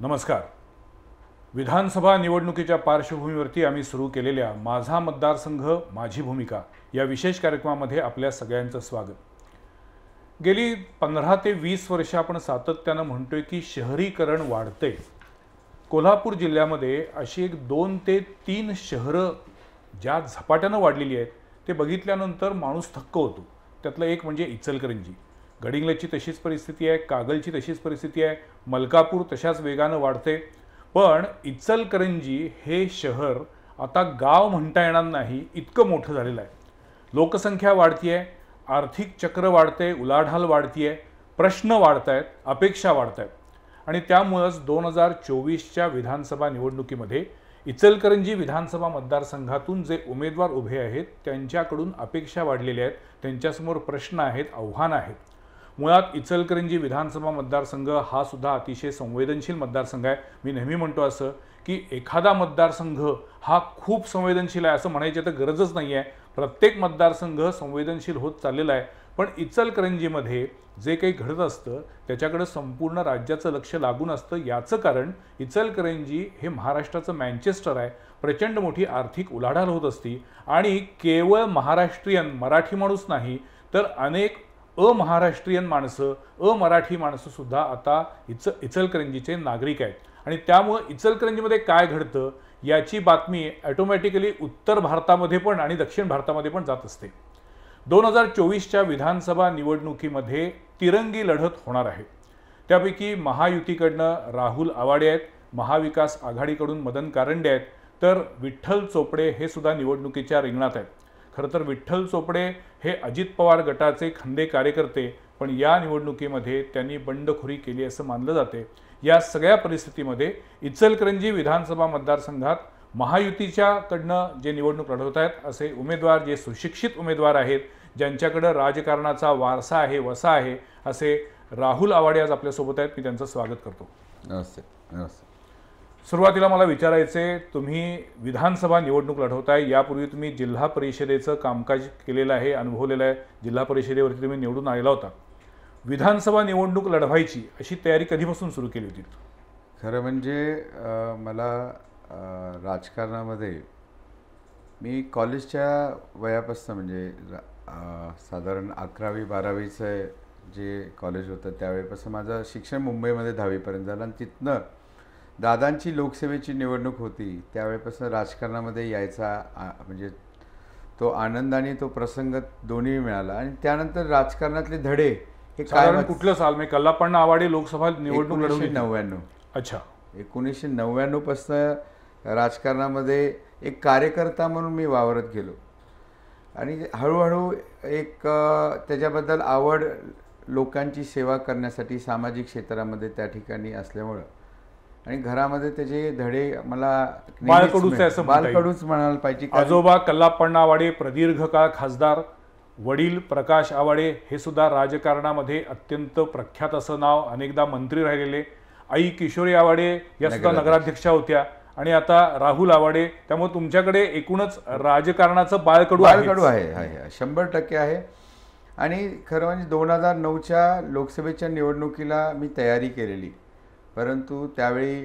नमस्कार. विधानसभा निवडणुकीच्या पार्श्वभूमीवरती आम्ही सुरू केलेल्या माझा मतदारसंघ माझी भूमिका या विशेष कार्यक्रमामध्ये आपल्या सगळ्यांचं स्वागत. गेली 15 ते 20 वर्ष आपण सातत्यानं म्हणतोय की शहरीकरण वाढतंय. कोल्हापूर जिल्ह्यामध्ये अशी एक 2 ते 3 शहरं ज्या झपाट्यानं वाढलेली आहेत ते बघितल्यानंतर माणूस थक्क होतो. त्यातलं एक म्हणजे इचलकरंजी. गडिंग्लजची तशीच परिस्थिती आहे, कागलची तशीच परिस्थिती आहे, मलकापूर तशाच वेगानं वाढते. पण इचलकरंजी हे शहर आता गाव म्हणता येणार नाही इतकं मोठं झालेलं आहे. लोकसंख्या वाढतीये, आर्थिक चक्र वाढते, उलाढाल वाढतीये, प्रश्न वाढत आहेत, अपेक्षा वाढत आहेत. आणि त्यामुळंच 2024च्या विधानसभा निवडणुकीमध्ये इचलकरंजी विधानसभा मतदारसंघातून जे उमेदवार उभे आहेत त्यांच्याकडून अपेक्षा वाढलेल्या आहेत, त्यांच्यासमोर प्रश्न आहेत, आव्हानं आहेत. मुळात इचलकरंजी विधानसभा मतदारसंघ हा सुद्धा अतिशय संवेदनशील मतदारसंघ आहे. मी नेहमी म्हणतो असं की एखादा मतदारसंघ हा खूप संवेदनशील आहे असं म्हणायची तर गरजच नाही आहे. प्रत्येक मतदारसंघ संवेदनशील होत चाललेला आहे. पण इचलकरंजीमध्ये जे काही घडत असतं त्याच्याकडे संपूर्ण राज्याचं लक्ष लागून असतं. याचं कारण इचलकरंजी हे महाराष्ट्राचं मँचेस्टर आहे. प्रचंड मोठी आर्थिक उलाढाल होत असती आणि केवळ महाराष्ट्रीयन मराठी माणूस नाही तर अनेक अमहाराष्ट्रीयन माणसं, अमराठी माणसं सुद्धा आता इचलकरंजीचे नागरिक आहेत. आणि त्यामुळं इचलकरंजीमध्ये काय घडतं याची बातमी ऑटोमॅटिकली उत्तर भारतामध्ये पण आणि दक्षिण भारतामध्ये पण जात असते. 2024च्या विधानसभा निवडणुकीमध्ये तिरंगी लढत होणार आहे. त्यापैकी महायुतीकडनं राहुल आवाडे आहेत, महाविकास आघाडीकडून मदन कारंडे आहेत, तर विठ्ठल चोपडे हे सुद्धा निवडणुकीच्या रिंगणात आहेत. खरं तर विठ्ठल चोपडे हे अजित पवार गटाचे खंदे कार्यकर्ते, पण या निवडणुकीमध्ये त्यांनी बंडखोरी केली असं मानलं जाते. या सगळ्या परिस्थितीमध्ये इचलकरंजी विधानसभा मतदारसंघात महायुतीच्याकडनं जे निवडणूक लढवत आहेत असे उमेदवार, जे सुशिक्षित उमेदवार आहेत, ज्यांच्याकडं राजकारणाचा वारसा आहे, वसा आहे, असे राहुल आवाडे आज आपल्यासोबत आहेत. मी त्यांचं स्वागत करतो. नमस्ते. नमस्ते. सुरुवातीला मला विचारायचे, तुम्ही विधानसभा निवडणूक लढवताय, यापूर्वी तुम्ही जिल्हा परिषदेचं कामकाज केलेलं आहे, अनुभवलेलं आहे. जिल्हा परिषदेवरती तुम्ही निवडून आलेला होता. विधानसभा निवडणूक लढवायची अशी तयारी कधीपासून सुरू केली होती? खरं म्हणजे मला राजकारणामध्ये मी कॉलेजच्या वयापासून म्हणजे साधारण 11वी-12वीचं जे कॉलेज होतं त्यावेळेपासून माझं शिक्षण मुंबईमध्ये 10वीपर्यंत झालं. आणि तिथनं दादांची लोकसेवेची निवडणूक होती त्यावेळेपासून राजकारणामध्ये यायचा म्हणजे तो आनंद आणि तो प्रसंग दोन्ही मिळाला. आणि त्यानंतर राजकारणातले धडे हे कारण कुठलं साल म्हणजे कल्लापण्णा आवाडे लोकसभा निवडणूक लढवली? 1999. अच्छा. 1999 पासून राजकारणामध्ये एक कार्यकर्ता म्हणून मी वावरत गेलो आणि हळूहळू एक त्याच्याबद्दल आवड लोकांची सेवा करण्यासाठी सामाजिक क्षेत्रामध्ये त्या ठिकाणी असल्यामुळं आणि घरामध्ये त्याचे धडे मला बाळकडूच म्हणायला पाहिजे. आजोबा कल्लापण्णा आवाडे प्रदीर्घ काळ खासदार, वडील प्रकाश आवाडे हे सुद्धा राजकारणामध्ये अत्यंत प्रख्यात असं नाव, अनेकदा मंत्री राहिलेले. आई किशोरी आवाडे या सुद्धा नगराध्यक्षा होत्या आणि आता राहुल आवाडे. त्यामुळे तुमच्याकडे एकूणच राजकारणाचं बाळकडू आहे. 100% आहे. आणि खरं म्हणजे 2009च्या लोकसभेच्या निवडणुकीला मी तयारी केलेली, परंतु त्यावेळी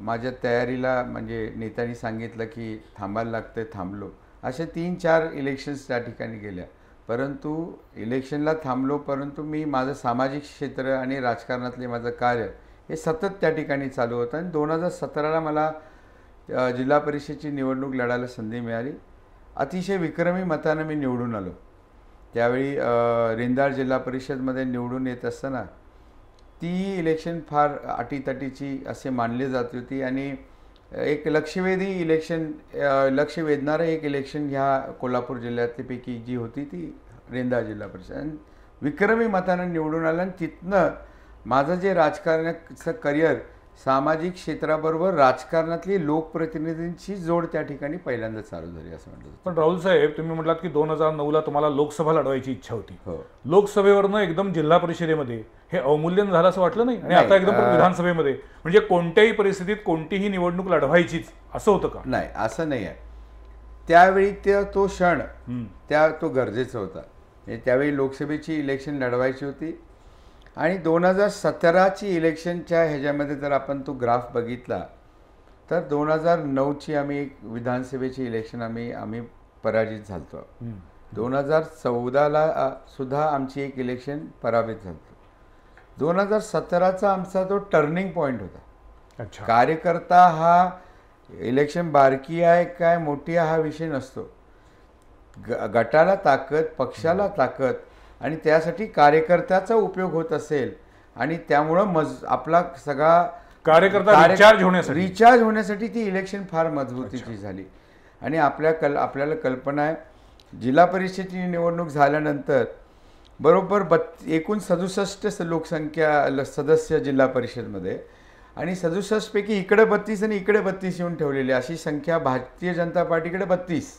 माझ्या तयारीला म्हणजे नेत्यांनी सांगितलं की थांबायला लागतं, थांबलो. असे 3-4 इलेक्शन्स त्या ठिकाणी गेल्या, परंतु इलेक्शनला थांबलो. परंतु मी माझं सामाजिक क्षेत्र आणि राजकारणातले माझं कार्य हे सतत त्या ठिकाणी चालू होतं. आणि 2017ला मला जिल्हा परिषदेची निवडणूक लढायला संधी मिळाली. अतिशय विक्रमी मतानं मी निवडून आलो. त्यावेळी रेंदाळ जिल्हा परिषदमध्ये निवडून येत असताना ती इलेक्शन फार अटीतटीची असे मानली जात होती आणि एक लक्षवेधी इलेक्शन, लक्ष वेधणारं एक इलेक्शन ह्या कोल्हापूर जिल्ह्यातलीपैकी जी होती ती रेंदाळ जिल्हा परिषद. आणि विक्रमी मतानं निवडून आलं. आणि तिथनं माझं जे राजकारणाचं करिअर सामाजिक क्षेत्राबरोबर राजकारणातली लोकप्रतिनिधींची जोड त्या ठिकाणी पहिल्यांदा चालू झाली असं म्हणतात. पण राहुल साहेब, तुम्ही म्हटलात की 2009ला तुम्हाला लोकसभा लढवायची इच्छा होती. हो. लोकसभेवरनं एकदम जिल्हा परिषदेमध्ये हे अवमूल्यन झालं असं वाटलं नाही? आणि आता एकदम विधानसभेमध्ये म्हणजे कोणत्याही परिस्थितीत कोणतीही निवडणूक लढवायचीच असं होतं का? नाही, असं नाही आहे. त्यावेळी तो क्षण तो गरजेचा होता. त्यावेळी लोकसभेची इलेक्शन लढवायची होती आणि 2017ची इलेक्शनच्या ह्याच्यामध्ये जर आपण तो ग्राफ बघितला तर 2009ची आम्ही एक विधानसभेची इलेक्शन आम्ही पराजित झालतो. 2014ला सुद्धा आमची एक इलेक्शन पराभूत झालतो. 2017चा आमचा तो टर्निंग पॉईंट होता. अच्छा. कार्यकर्ता हा इलेक्शन बारकी आहे काय मोठी आहे हा विषय नसतो. गटाला ताकद, पक्षाला ताकद आणि त्यासाठी कार्यकर्त्याचा उपयोग होत असेल आणि त्यामुळं आपला सगळा कार्यकर्ता रिचार्ज होण्यासाठी ती इलेक्शन फार मजबूतीची झाली. आणि आपल्याला कल्पना आहे जिल्हा परिषदेची निवडणूक झाल्यानंतर बरोबर एकूण 67 लोकसंख्या सदस्य जिल्हा परिषदमध्ये आणि 67 पैकी इकडे 32 आणि इकडे 32 येऊन ठेवलेली अशी संख्या भारतीय जनता पार्टीकडे 32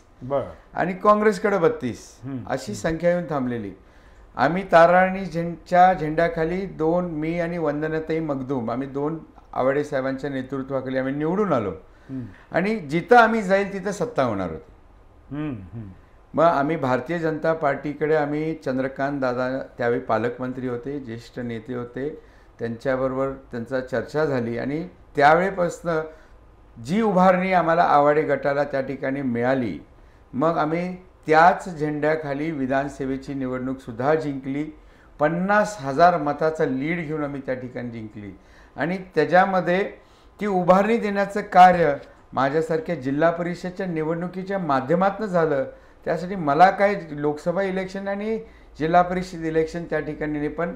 आणि काँग्रेसकडे 32 अशी संख्या येऊन थांबलेली. आम्ही ताराणीच्या झेंड्याखाली मी आणि वंदनाताई मगदूम आम्ही 2 आवाडे साहेबांच्या नेतृत्वाखाली आम्ही निवडून आलो आणि जिथं आम्ही जाईल तिथं सत्ता होणार होती. मग आम्ही भारतीय जनता पार्टीकडे आम्ही चंद्रकांत दादा त्यावेळी पालकमंत्री होते, ज्येष्ठ नेते होते, त्यांच्याबरोबर त्यांचा चर्चा झाली आणि त्यावेळेपासून जी उभारणी आम्हाला आवाडे गटाला त्या ठिकाणी मिळाली मग आम्ही त्याच झेंड्याखाली विधानसभेची निवडणूकसुद्धा जिंकली. 50,000 मताचा लीड घेऊन आम्ही त्या ठिकाणी जिंकली आणि त्याच्यामध्ये ती उभारणी देण्याचं कार्य माझ्यासारख्या जिल्हा परिषदच्या निवडणुकीच्या माध्यमातून झालं. त्यासाठी मला काय लोकसभा इलेक्शन आणि जिल्हा परिषद इलेक्शन त्या ठिकाणी नाही, पण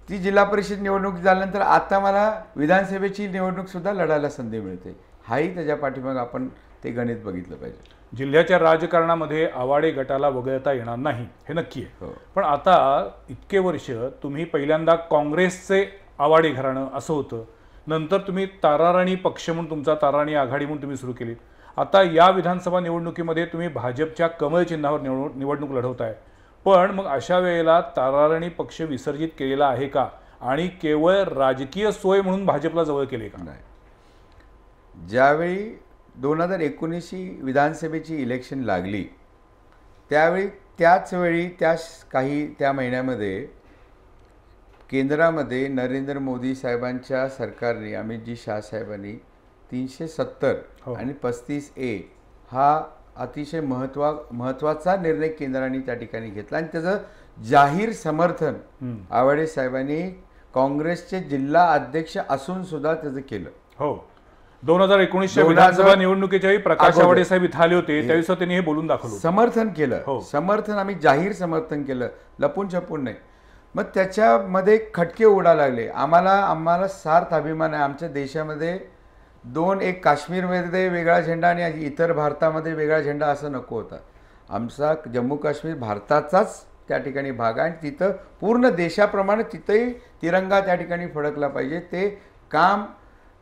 ती जिल्हा परिषद निवडणूक झाल्यानंतर आता मला विधानसभेची निवडणूकसुद्धा लढायला संधी मिळते. हाही त्याच्या पाठीमागे आपण ते गणित बघितलं पाहिजे. जिल्ह्याच्या राजकारणामध्ये आवाडे गटाला वगळता येणार नाही हे नक्की आहे. पण आता इतके वर्ष तुम्ही पहिल्यांदा काँग्रेसचे आवाडे घराणं असं होतं, नंतर तुम्ही ताराराणी पक्ष म्हणून तुमचा ताराराणी आघाडी म्हणून तुम्ही सुरू केली. आता या विधानसभा निवडणुकीमध्ये तुम्ही भाजपच्या कमळ चिन्हावर निवडणूक लढवताय. पण मग अशा वेळेला ताराराणी पक्ष विसर्जित केलेला आहे का आणि केवळ राजकीय सोय म्हणून भाजपला जवळ केले का? नाही. ज्यावेळी 2019 विधानसभेची इलेक्शन लागली त्यावेळी त्याच वेळी त्या महिन्यामध्ये केंद्रामध्ये नरेंद्र मोदी साहेबांच्या सरकारने अमितजी शाह साहेबांनी 370 आणि 35A हा अतिशय महत्त्वाचा निर्णय केंद्राने त्या ठिकाणी घेतला आणि त्याचं जाहीर समर्थन आवाडे साहेबांनी काँग्रेसचे जिल्हा अध्यक्ष असून सुद्धा त्याचं केलं. हो, 2019च्या विधानसभा निवडणुकीच्या वेळी प्रकाश आवाडे साहेब इथे आले होते, त्यावेळी त्यांनी हे बोलून दाखवलं, समर्थन केलं. समर्थन आम्ही जाहीर समर्थन केलं, लपून छपून नाही. मग त्याच्यामध्ये खटके उडा लागले. आम्हाला सार्थ अभिमान आहे आमच्या देशामध्ये एक काश्मीरमध्ये वेगळा झेंडा आणि इतर भारतामध्ये वेगळा झेंडा असं नको होता. आमचा जम्मू काश्मीर भारताचाच त्या ठिकाणी भाग आहे आणि तिथं पूर्ण देशाप्रमाणे तिथंही तिरंगा त्या ठिकाणी फडकला पाहिजे. ते काम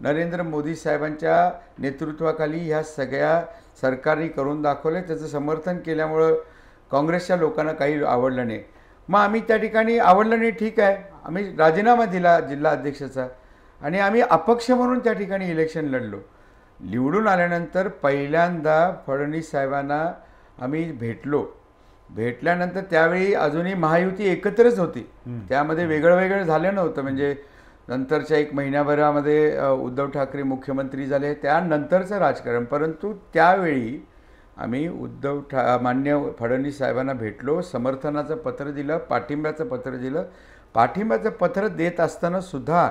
नरेंद्र मोदी साहेबांच्या नेतृत्वाखाली ह्या सगळ्या सरकारने करून दाखवले. त्याचं समर्थन केल्यामुळं काँग्रेसच्या लोकांना काही आवडलं नाही. मग आम्ही त्या ठिकाणी आवडलं नाही ठीक आहे, आम्ही राजीनामा दिला जिल्हा अध्यक्षाचा आणि आम्ही अपक्ष म्हणून त्या ठिकाणी इलेक्शन लढलो. निवडून आल्यानंतर पहिल्यांदा फडणवीस साहेबांना आम्ही भेटल्यानंतर त्यावेळी अजूनही महायुती एकत्रच होती, त्यामध्ये वेगळं झालं नव्हतं. म्हणजे नंतरच्या 1 महिन्याभरामध्ये उद्धव ठाकरे मुख्यमंत्री झाले त्यानंतरचं राजकारण. परंतु त्यावेळी आम्ही मान्य फडणवीस साहेबांना भेटलो, समर्थनाचं पत्र दिलं, पाठिंब्याचं पत्र दिलं. पाठिंब्याचं पत्र देत असताना सुद्धा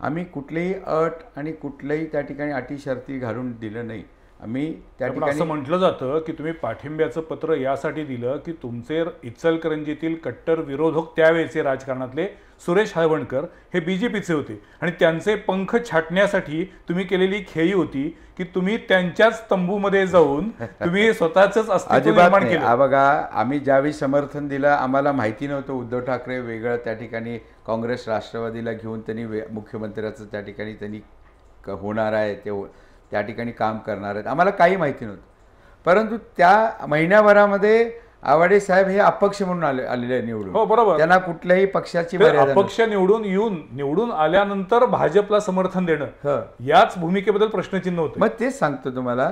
आम्ही कुठलीही अट आणि कुठल्याही त्या ठिकाणी अटी शर्ती घालून दिलं नाही. आम्ही त्या ठिकाणी असं म्हटलं जातं की तुम्ही पाठिंब्याचं पत्र यासाठी दिलं की तुमचे इचलकरंजीतील कट्टर विरोधक त्यावेळेचे राजकारणातले सुरेश हळवणकर हे बीजेपीचे होते आणि त्यांचे पंख छाटण्यासाठी तुम्ही केलेली खेळी होती की तुम्ही त्यांच्याच तंबूमध्ये जाऊन तुम्ही स्वतःच अस्तित्व निर्माण केलं. बघा, आम्ही ज्यावेळी समर्थन दिलं आम्हाला माहिती नव्हतं उद्धव ठाकरे वेगळं त्या ठिकाणी काँग्रेस राष्ट्रवादीला घेऊन त्यांनी मुख्यमंत्र्याचं त्या ठिकाणी त्यांनी होणार आहे, ते त्या ठिकाणी काम करणार आहेत, आम्हाला काही माहिती नव्हतं. परंतु त्या महिन्याभरामध्ये आवाडे साहेब हे अपक्ष म्हणून आलेले निवडून. हो बरोबर, त्यांना कुठल्याही पक्षाची अपक्ष निवडून आल्यानंतर भाजपला समर्थन देणं याच भूमिकेबद्दल प्रश्नचिन्ह होतं. मग तेच सांगतो तुम्हाला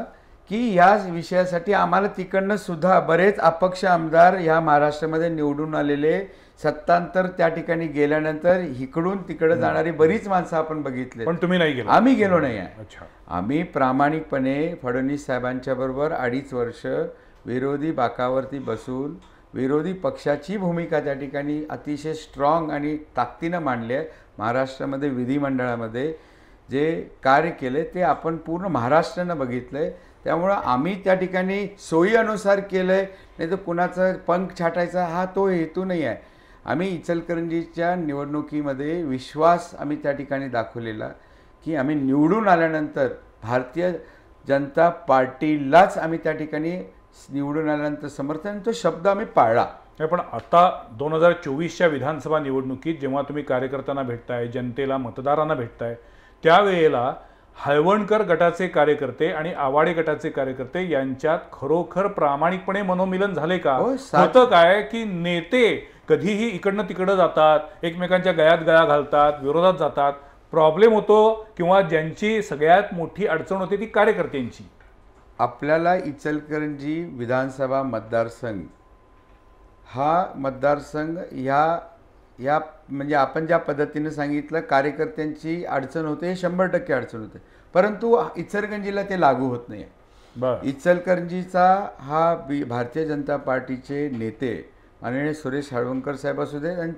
की या विषयासाठी आम्हाला तिकडनं सुद्धा बरेच अपक्ष आमदार ह्या महाराष्ट्रामध्ये निवडून आलेले सत्तांतर त्या ठिकाणी गेल्यानंतर इकडून तिकडे जाणारी बरीच माणसं आपण बघितले, पण तुम्ही नाही गेला. आम्ही गेलो नाही आहे. अच्छा. आम्ही प्रामाणिकपणे फडणवीस साहेबांच्या बरोबर 2.5 वर्ष विरोधी बाकावरती बसून विरोधी पक्षाची भूमिका त्या ठिकाणी अतिशय स्ट्रॉंग आणि ताकदीनं मांडली आहे. महाराष्ट्रामध्ये विधिमंडळामध्ये जे कार्य केले ते आपण पूर्ण महाराष्ट्रानं बघितलंय. त्यामुळं आम्ही त्या ठिकाणी सोयीनुसार केलंय, नाही तर कुणाचा पंख छाटायचा हा तो हेतू नाही आहे. आम्ही इचलकरंजीच्या निवडणुकीमध्ये विश्वास आम्ही त्या ठिकाणी दाखवलेला की आम्ही निवडून आल्यानंतर भारतीय जनता पार्टीलाच आम्ही त्या ठिकाणी निवडून आल्यानंतर समर्थन, तो शब्द आम्ही पाळला. पण आता 2024च्या विधानसभा निवडणुकीत जेव्हा तुम्ही कार्यकर्त्यांना भेटताय, जनतेला मतदारांना भेटताय, त्यावेळेला हळवणकर गटाचे कार्यकर्ते आणि आवाडे गटाचे कार्यकर्ते यांच्यात खरोखर प्रामाणिकपणे मनोमिलन झाले का? होतं काय की नेते कधीही इकडनं तिकडं जातात, एकमेकांच्या गळ्यात गळा घालतात, विरोधात जातात, प्रॉब्लेम होतो, किंवा ज्यांची सगळ्यात मोठी अडचण होते ती कार्यकर्त्यांची. आपल्याला इचलकरंजी विधानसभा मतदारसंघ हा मतदारसंघ या म्हणजे आपण ज्या पद्धतीने सांगितलं कार्यकर्त्यांची अडचण होते, 100% अडचण होते, परंतु इचलकरंजीला ते लागू होत नाही. इचलकरंजीचा हा भारतीय जनता पार्टीचे नेते माननीय सुरेश हळवणकर साहेब असू दे आणि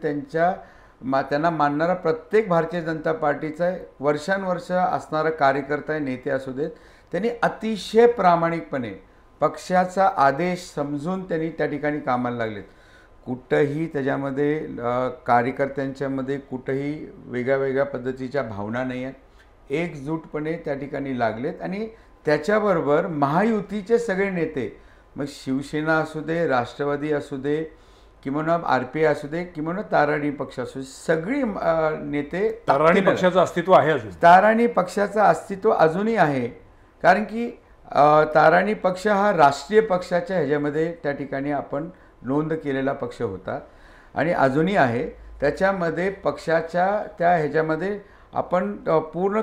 त्यांना मानणारा प्रत्येक भारतीय जनता पार्टीचा वर्षानुवर्ष असणारा कार्यकर्ता नेते असू देत, त्यांनी अतिशय प्रामाणिकपणे पक्षाचा आदेश समजून त्यांनी त्या ठिकाणी कामाला लागलेत. कुठंही त्याच्यामध्ये कार्यकर्त्यांच्यामध्ये कुठंही वेगळ्या वेगळ्या पद्धतीच्या भावना नाही आहेत, एकजूटपणे त्या ठिकाणी लागलेत. आणि त्याच्याबरोबर महायुतीचे सगळे नेते, मग शिवसेना असू दे, राष्ट्रवादी असू दे, किंवा RPI असू दे, किंवा ताराणी पक्ष असू दे, सगळी नेते, ताराणी पक्षाचं अस्तित्व आहे अजून, ताराणी पक्षाचं अस्तित्व अजूनही आहे. कारण की ताराणी पक्ष हा राष्ट्रीय पक्षाच्या ह्याच्यामध्ये त्या ठिकाणी आपण नोंद केलेला पक्ष होता आणि अजूनही आहे. त्याच्यामध्ये पक्षाच्या त्या ह्याच्यामध्ये आपण पूर्ण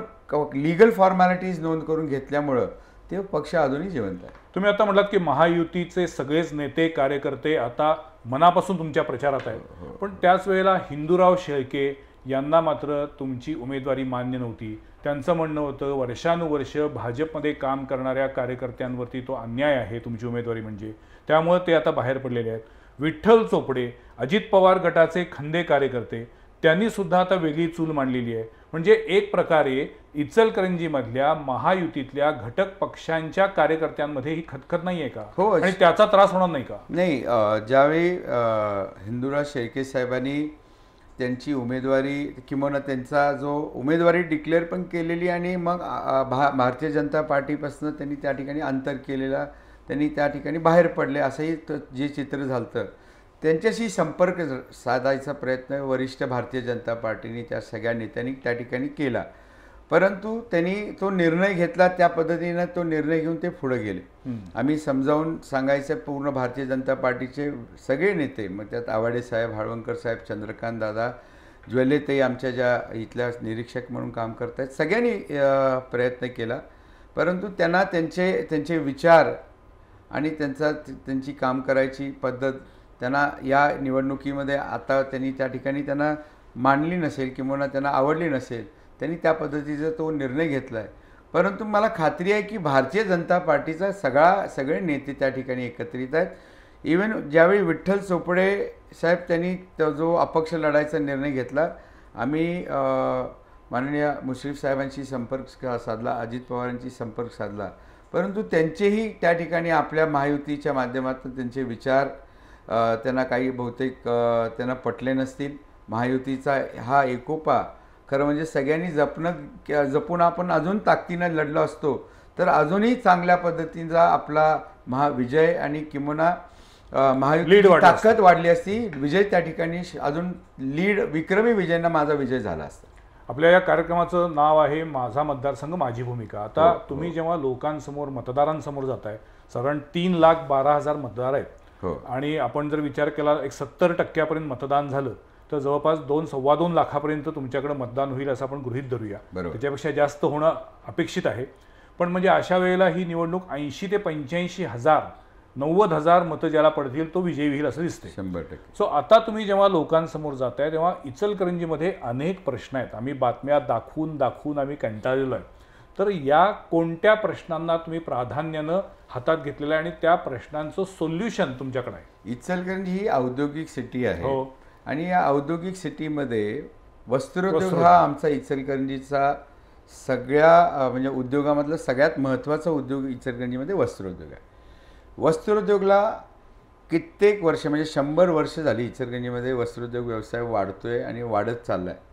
लीगल फॉर्मॅलिटीज नोंद करून घेतल्यामुळं ते पक्ष अजूनही जिवंत आहे. तुम्ही आता म्हटलात की महायुतीचे सगळेच नेते कार्यकर्ते आता मनापासून तुमच्या प्रचारात आहेत, पण त्याच वेळेला हिंदूराव शेळके यांना मात्र तुमची उमेदवारी मान्य नव्हती. त्यांचं म्हणणं होतं वर्षानुवर्ष भाजपमध्ये काम करणाऱ्या कार्यकर्त्यांवरती तो अन्याय आहे तुमची उमेदवारी म्हणजे, त्यामुळे ते आता बाहेर पडलेले आहेत. विठ्ठल चोपडे, अजित पवार गटाचे खंदे कार्यकर्ते, त्यांनी सुद्धा आता वेगळी चूल मांडलेली आहे. म्हणजे एक प्रकारे इचलकरंजीमधल्या महायुतीतल्या घटक पक्षांच्या कार्यकर्त्यांमध्ये ही खतखत नाही आहे का? हो, आणि त्याचा त्रास होणार नाही का? नाही, ज्यावेळी हिंदूराव शेळके साहेबांनी त्यांची उमेदवारी किंवा त्यांचा जो उमेदवारी डिक्लेअर पण केलेली आणि मग भारतीय जनता पार्टीपासून त्यांनी त्या ठिकाणी अंतर केलेला, त्यांनी त्या ठिकाणी बाहेर पडले असंही जे चित्र झालं, त्यांच्याशी संपर्क साधायचा प्रयत्न वरिष्ठ भारतीय जनता पार्टीने त्या सगळ्या नेत्यांनी त्या ठिकाणी केला, परंतु त्यांनी तो निर्णय घेतला. त्या पद्धतीनं तो निर्णय घेऊन ते पुढे गेले. आम्ही समजावून सांगायचं पूर्ण भारतीय जनता पार्टीचे सगळे नेते, मग त्यात आवाडे साहेब, हळवणकर साहेब, चंद्रकांत दादा, ज्वेलेताई आमच्या ज्या इथल्या निरीक्षक म्हणून काम करत आहेत, सगळ्यांनी प्रयत्न केला, परंतु त्यांना त्यांचे विचार आणि त्यांची काम करायची पद्धत त्यांना या निवडणुकीमध्ये आता त्यांनी त्या ठिकाणी त्यांना मांडली नसेल किंवा त्यांना आवडली नसेल, त्यांनी त्या पद्धतीचा तो निर्णय घेतला आहे. परंतु मला खात्री आहे की भारतीय जनता पार्टीचा सगळे नेते त्या ठिकाणी एकत्रित आहेत. इवन ज्यावेळी विठ्ठल चोपडे साहेब त्यांनी जो अपक्ष लढायचा निर्णय घेतला, आम्ही माननीय मुश्रीफ साहेबांशी संपर्क साधला, अजित पवारांशी संपर्क साधला, परंतु त्यांचेही त्या ठिकाणी आपल्या महायुतीच्या माध्यमातून त्यांचे विचार त्यांना काही बहुतेक त्यांना पटले नसतील. महायुतीचा हा एकोपा खरं म्हणजे सगळ्यांनी जपून आपण अजून ताकदीनं लढलो असतो तर अजूनही चांगल्या पद्धतीचा आपला महाविजय आणि किंवा महायुतीची ताकद वाढली असती. विजय त्या ठिकाणी अजून विक्रमी विजयानं माझा विजय झाला असता. आपल्या या कार्यक्रमाचं नाव आहे माझा मतदारसंघ माझी भूमिका. आता तुम्ही जेव्हा लोकांसमोर मतदारांसमोर जाताय, साधारण 3,12,000 मतदार आहेत आणि आपण जर विचार केला 70% मतदान झालं तर जवळपास 2-2.25 लाखापर्यंत तुमच्याकडे मतदान होईल असं आपण गृहीत धरूया. त्याच्यापेक्षा जास्त होणं अपेक्षित आहे. पण म्हणजे अशा वेळेला ही निवडणूक 80 ते 85,000 90,000 मतं ज्याला पडतील तो विजयी होईल असं दिसते. 100%. सो आता तुम्ही जेव्हा लोकांसमोर जाताय तेव्हा इचलकरंजीमध्ये अनेक प्रश्न आहेत. आम्ही बातम्या दाखवून आम्ही कंटाळलेलो आहे. तर या कोणत्या प्रश्नांना तुम्ही प्राधान्यानं हातात घेतलेलं आहे आणि त्या प्रश्नांचं सोल्युशन तुमच्याकडे आहे? इचलकरंजी ही औद्योगिक सिटी आहे. हो. आणि या औद्योगिक सिटीमध्ये वस्त्रोद्योग हा आमचा इचलकरंजीचा सगळ्या म्हणजे उद्योगामधला सगळ्यात महत्त्वाचा उद्योग इचलकरंजीमध्ये वस्त्रोद्योग आहे. वस्त्रोद्योगला कित्येक वर्ष म्हणजे 100 वर्ष झाली इचलकरंजीमध्ये वस्त्रोद्योग व्यवसाय वाढतोय आणि वाढत चालला आहे.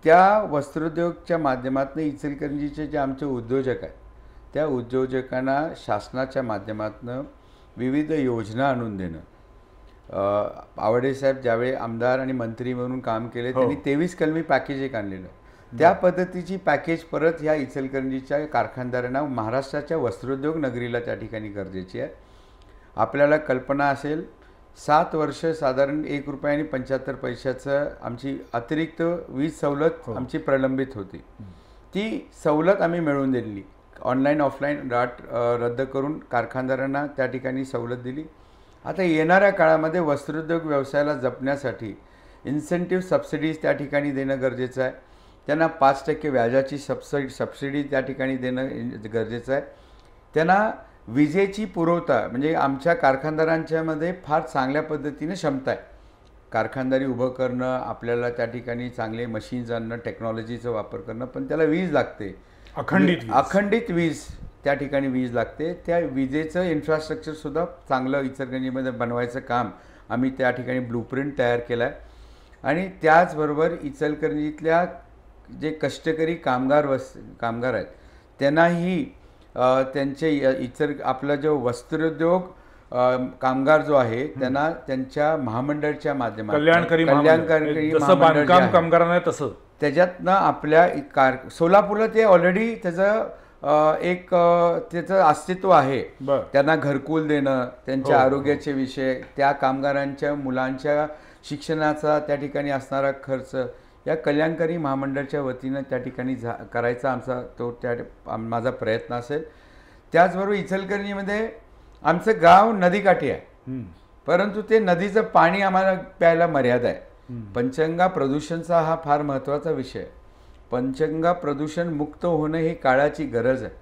त्या वस्त्रोद्योगच्या माध्यमातून इचलकरंजीचे जे आमचे उद्योजक आहेत त्या उद्योजकांना शासनाच्या माध्यमातून विविध योजना आणून देणं. आवडे साहेब ज्यावेळी आमदार आणि मंत्री म्हणून काम केले त्यांनी 23 कलमी पॅकेज एक आणलेलं. त्या पद्धतीची पॅकेज परत ह्या इचलकरंजीच्या कारखानदारांना महाराष्ट्राच्या वस्त्रोद्योग नगरीला त्या ठिकाणी गरजेची आहे. आपल्याला कल्पना असेल 7 वर्ष साधारण ₹1.75 आमची अतिरिक्त वीज सवलत आमची प्रलंबित होती. ती सवलत आम्ही मिळवून दिली. ऑनलाईन ऑफलाईन रद्द करून कारखानदारांना त्या ठिकाणी सवलत दिली. आता येणाऱ्या काळामध्ये वस्त्रोद्योग व्यवसायाला जपण्यासाठी इन्सेंटिव्ह सबसिडीज त्या ठिकाणी देणं गरजेचं आहे. त्यांना 5% व्याजाची सबसिडी त्या ठिकाणी देणं गरजेचं आहे. त्यांना विजेची पुरवठा म्हणजे आमच्या कारखानदारांच्यामध्ये फार चांगल्या पद्धतीने क्षमता आहे. कारखानदारी उभं करणं, आपल्याला त्या ठिकाणी चांगले मशीन्स आणणं, टेक्नॉलॉजीचा वापर करणं, पण त्याला वीज लागते. अखंडित वीज त्या ठिकाणी वीज लागते. त्या विजेचं इन्फ्रास्ट्रक्चरसुद्धा चांगलं इचलकरंजीमध्ये बनवायचं काम आम्ही त्या ठिकाणी ब्लूप्रिंट तयार केला आहे. आणि त्याचबरोबर इचलकरंजीतल्या जे कष्टकरी कामगार आहेत त्यांनाही त्यांचे आपला जो वस्त्रोद्योग कामगार जो आहे त्यांना त्यांच्या महामंडळाच्या माध्यमातून कल्याणकारी बांधकाम कामगारांना तसं त्याच्यातनं आपल्या सोलापूरला ते ऑलरेडी त्याचं अस्तित्व आहे. त्यांना घरकुल देणं, त्यांच्या आरोग्याचे विषय, त्या कामगारांच्या मुलांच्या शिक्षणाचा त्या ठिकाणी असणारा खर्च या कल्याणकारी महामंडळाच्या वतीनं त्या ठिकाणी करायचा माझा प्रयत्न असेल. त्याचबरोबर इचलकरंजीमध्ये आमचं गाव नदीकाठी आहे, परंतु ते नदीचं पाणी आम्हाला प्यायला मर्यादा आहे. पंचगंगा प्रदूषणचा हा फार महत्त्वाचा विषय आहे. पंचगंगा प्रदूषण मुक्त होणं ही काळाची गरज आहे.